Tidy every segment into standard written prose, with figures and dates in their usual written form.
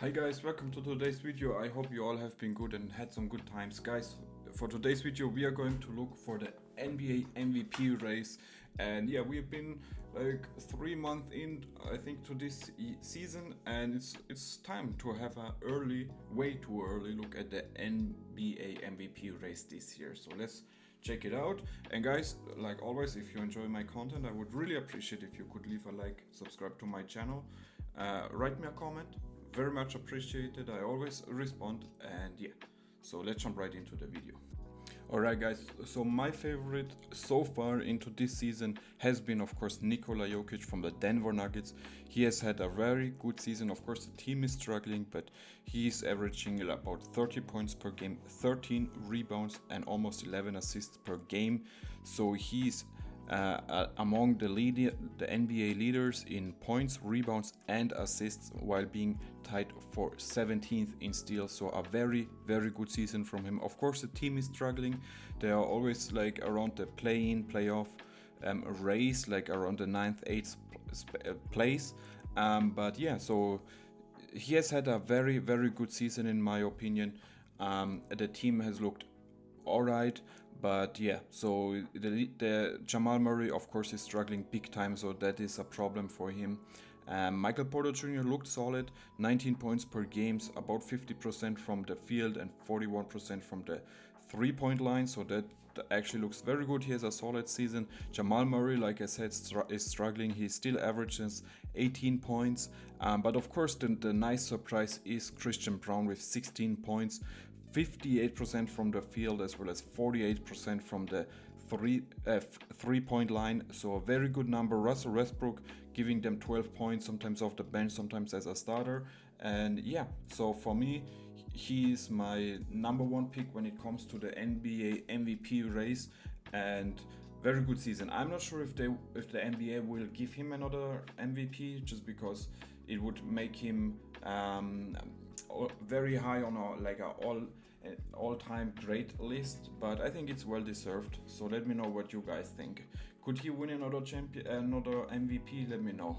Hi guys, welcome to today's video. I hope you all have been good and had some good times. Guys, for today's video we are going to look for the NBA MVP race. And yeah, we've been like 3 months in, I think, to this season, and it's time to have a way too early look at the NBA MVP race this year. So let's check it out. And guys, like always, if you enjoy my content, I would really appreciate if you could leave a like, subscribe to my channel, write me a comment. Very much appreciated. I always respond. And yeah, so let's jump right into the video. Alright guys, so my favorite so far into this season has been, of course, Nikola Jokic from the Denver Nuggets. He has had a very good season. Of course, the team is struggling, but he is averaging about 30 points per game, 13 rebounds and almost 11 assists per game. So he's among the NBA leaders in points, rebounds and assists, while being tied for 17th in steals. So a very good season from him. Of course, the team is struggling. They are always like around the play-in, playoff race, like around the 9th, 8th place. But yeah, so he has had a very good season in my opinion. The team has looked alright. But yeah, so the Jamal Murray, of course, is struggling big time, so that is a problem for him. Michael Porter Jr. looked solid, 19 points per game, about 50% from the field and 41% from the three-point line, so that actually looks very good. He has a solid season. Jamal Murray, like I said, is struggling. He still averages 18 points, but of course the nice surprise is Christian Braun with 16 points. 58% from the field as well as 48% from the three-point line. So a very good number. Russell Westbrook giving them 12 points, sometimes off the bench, sometimes as a starter. And yeah, so for me, he is my number one pick when it comes to the NBA MVP race. And very good season. I'm not sure if the NBA will give him another MVP, just because it would make him very high on an all-time great list, but I think it's well deserved. So let me know what you guys think. Could he win another MVP? Let me know.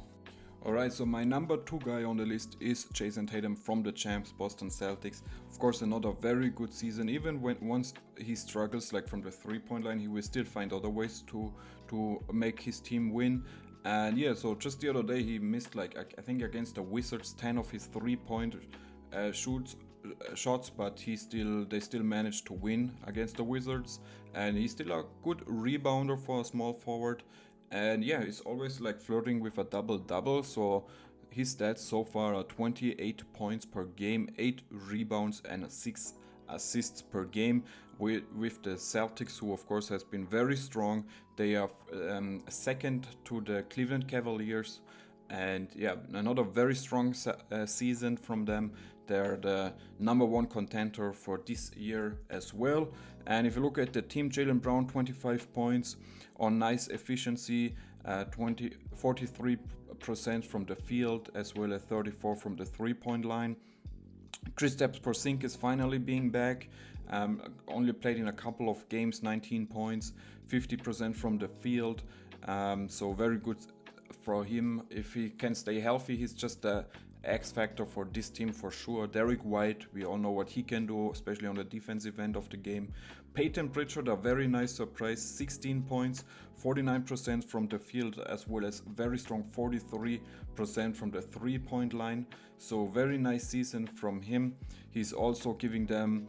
Alright, so my number 2 guy on the list is Jayson Tatum from the champs Boston Celtics. Of course, another very good season. Even once he struggles, like from the three-point line, he will still find other ways to make his team win. And yeah, so just the other day he missed, like I think against the Wizards, 10 of his three-point shots, but they still managed to win against the Wizards. And he's still a good rebounder for a small forward. And yeah, he's always like flirting with a double-double. So his stats so far are 28 points per game, 8 rebounds and 6 assists per game with the Celtics, who of course has been very strong. They are second to the Cleveland Cavaliers. And yeah, another very strong season from them. They're the number one contender for this year as well. And if you look at the team, Jaylen Brown, 25 points on nice efficiency, 43% from the field as well as 34% from the three-point line. Kristaps Porzingis finally being back. Only played in a couple of games, 19 points, 50% from the field. So very good for him. If he can stay healthy, he's just the X factor for this team for sure. Derrick White, we all know what he can do, especially on the defensive end of the game. Peyton Pritchard, a very nice surprise, 16 points, 49% from the field as well as very strong 43% from the three-point line. So very nice season from him. He's also giving them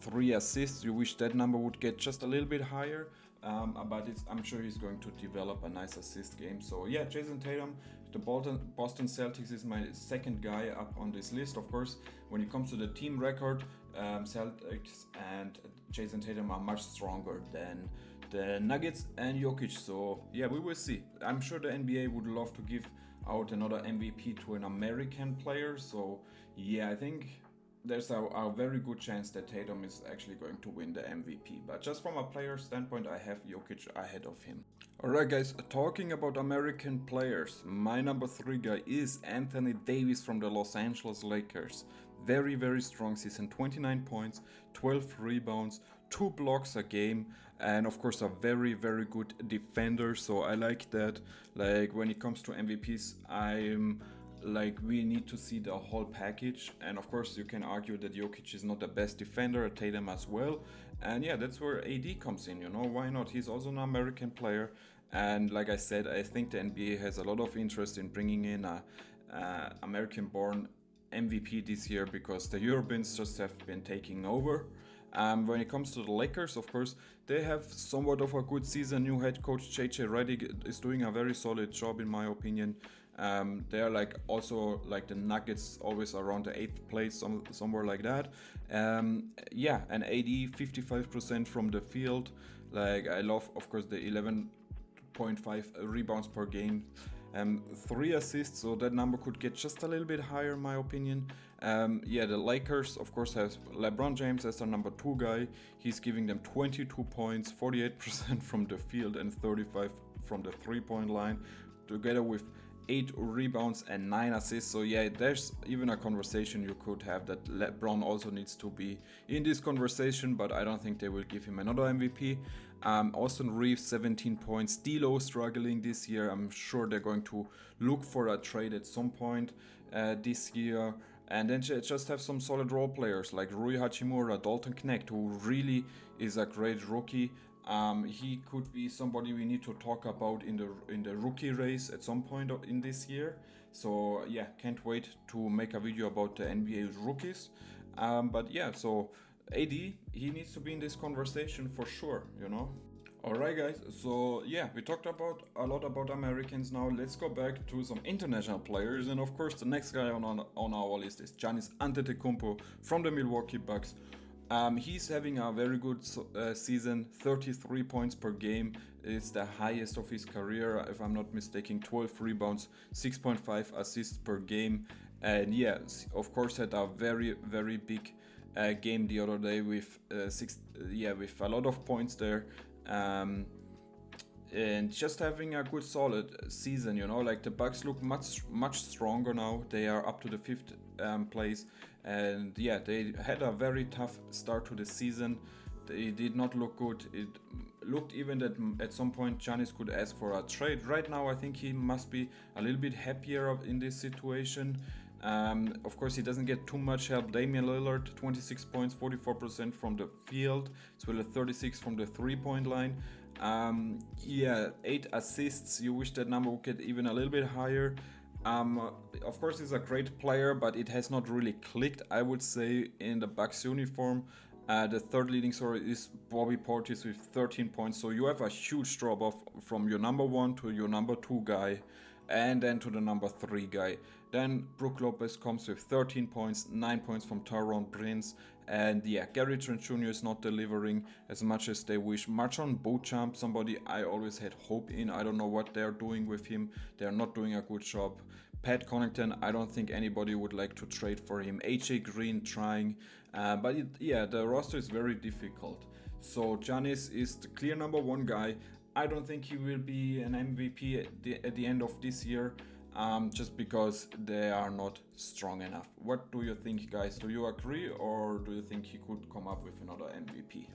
3 assists. You wish that number would get just a little bit higher. But I'm sure he's going to develop a nice assist game. So yeah, Jayson Tatum, the Boston Celtics is my second guy up on this list. Of course, when it comes to the team record, Celtics and Jayson Tatum are much stronger than the Nuggets and Jokic. So yeah, we will see. I'm sure the NBA would love to give out another MVP to an American player. So yeah, I think there's a very good chance that Tatum is actually going to win the MVP. But just from a player standpoint, I have Jokic ahead of him. Alright guys, talking about American players, my number 3 guy is Anthony Davis from the Los Angeles Lakers. Very strong season, 29 points, 12 rebounds, 2 blocks a game, and of course a very good defender. So I like that. Like when it comes to MVPs, I'm like we need to see the whole package. And of course, you can argue that Jokic is not the best defender, Tatum as well. And yeah, that's where AD comes in. Why not? He's also an American player. And like I said, I think the NBA has a lot of interest in bringing in a American-born MVP this year because the Europeans just have been taking over. When it comes to the Lakers, of course, they have somewhat of a good season. New head coach JJ Redick is doing a very solid job, in my opinion. They are also like the Nuggets, always around the 8th place, somewhere like that. Yeah, and AD 55% from the field. Like I love, of course, the 11.5 rebounds per game. 3 assists, so that number could get just a little bit higher, in my opinion. Yeah, the Lakers, of course, have LeBron James as their number 2 guy. He's giving them 22 points, 48% from the field, and 35 from the 3-point line, together with 8 rebounds and 9 assists. So yeah, there's even a conversation you could have that LeBron also needs to be in this conversation, but I don't think they will give him another MVP. Austin Reeves, 17 points. D'Lo struggling this year. I'm sure they're going to look for a trade at some point this year. And then just have some solid role players like Rui Hachimura, Dalton Knecht, who really is a great rookie. He could be somebody we need to talk about in the rookie race at some point in this year. So yeah, can't wait to make a video about the NBA rookies. But yeah, so AD, he needs to be in this conversation for sure, Alright guys, so yeah, we talked about a lot about Americans now. Let's go back to some international players, and of course the next guy on our list is Giannis Antetokounmpo from the Milwaukee Bucks. He's having a very good season, 33 points per game. It's the highest of his career, if I'm not mistaken. 12 rebounds, 6.5 assists per game. And yeah, of course had a very, very big game the other day with with a lot of points there. And just having a good solid season, like the Bucks look much stronger now. They are up to the 5th place, and yeah, they had a very tough start to the season. They did not look good. It looked even that at some point Giannis could ask for a trade. Right now I think he must be a little bit happier in this situation. Of course, he doesn't get too much help. Damian Lillard, 26 points, 44% from the field, as well as 36 from the 3-point line. 8 assists. You wish that number would get even a little bit higher. Of course, he's a great player, but it has not really clicked, I would say, in the Bucks uniform. The third leading scorer is Bobby Portis with 13 points. So you have a huge drop off from your number 1 to your number 2 guy, and then to the number 3 guy. Then Brook Lopez comes with 13 points, 9 points from Taurean Prince. And yeah, Gary Trent Jr. is not delivering as much as they wish. Marjon Beauchamp, somebody I always had hope in. I don't know what they're doing with him. They're not doing a good job. Pat Connaughton, I don't think anybody would like to trade for him. AJ Green trying. The roster is very difficult. So Giannis is the clear number 1 guy. I don't think he will be an MVP at the end of this year. Just because they are not strong enough. What do you think, guys? Do you agree, or do you think he could come up with another MVP?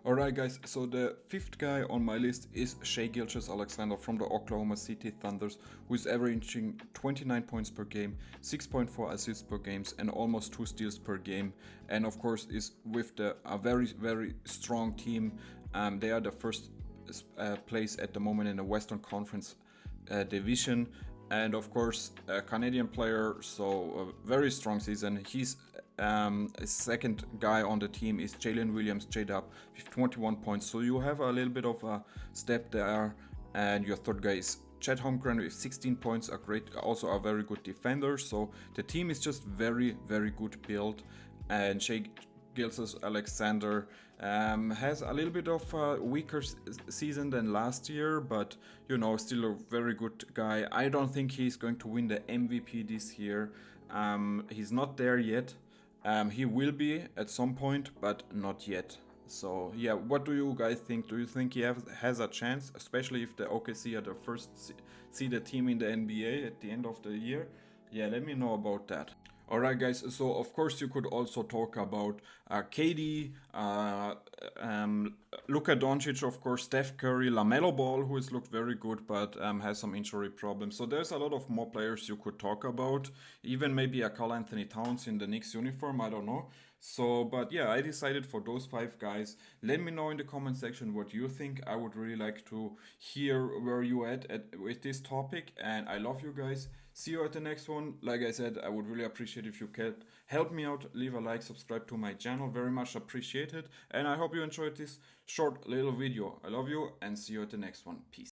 Alright guys, so the 5th guy on my list is Shai Gilgeous-Alexander from the Oklahoma City Thunders, who is averaging 29 points per game, 6.4 assists per game, and almost 2 steals per game. And of course is with a very, very strong team. They are the first place at the moment in the Western Conference division. And of course, a Canadian player, so a very strong season. He's second guy on the team is Jalen Williams, J-Dub, with 21 points. So you have a little bit of a step there. And your third guy is Chet Holmgren with 16 points, also a very good defender. So the team is just very, very good built. And Shai Gilgeous-Alexander has a little bit of a weaker season than last year, but still a very good guy. I don't think he's going to win the MVP this year. He's not there yet. He will be at some point, but not yet. So yeah, what do you guys think? Do you think he has a chance, especially if the OKC are the first seeded team in the NBA at the end of the year? Yeah, let me know about that. All right, guys. So of course you could also talk about KD, Luka Doncic, of course, Steph Curry, Lamelo Ball, who has looked very good but has some injury problems. So there's a lot of more players you could talk about. Even maybe a Karl Anthony Towns in the Knicks uniform. I don't know. So, but yeah, I decided for those five guys. Let me know in the comment section what you think. I would really like to hear where you at with this topic, and I love you guys. See you at the next one. Like I said, I would really appreciate if you could help me out, leave a like, subscribe to my channel, very much appreciated. And I hope you enjoyed this short little video. I love you and see you at the next one. Peace.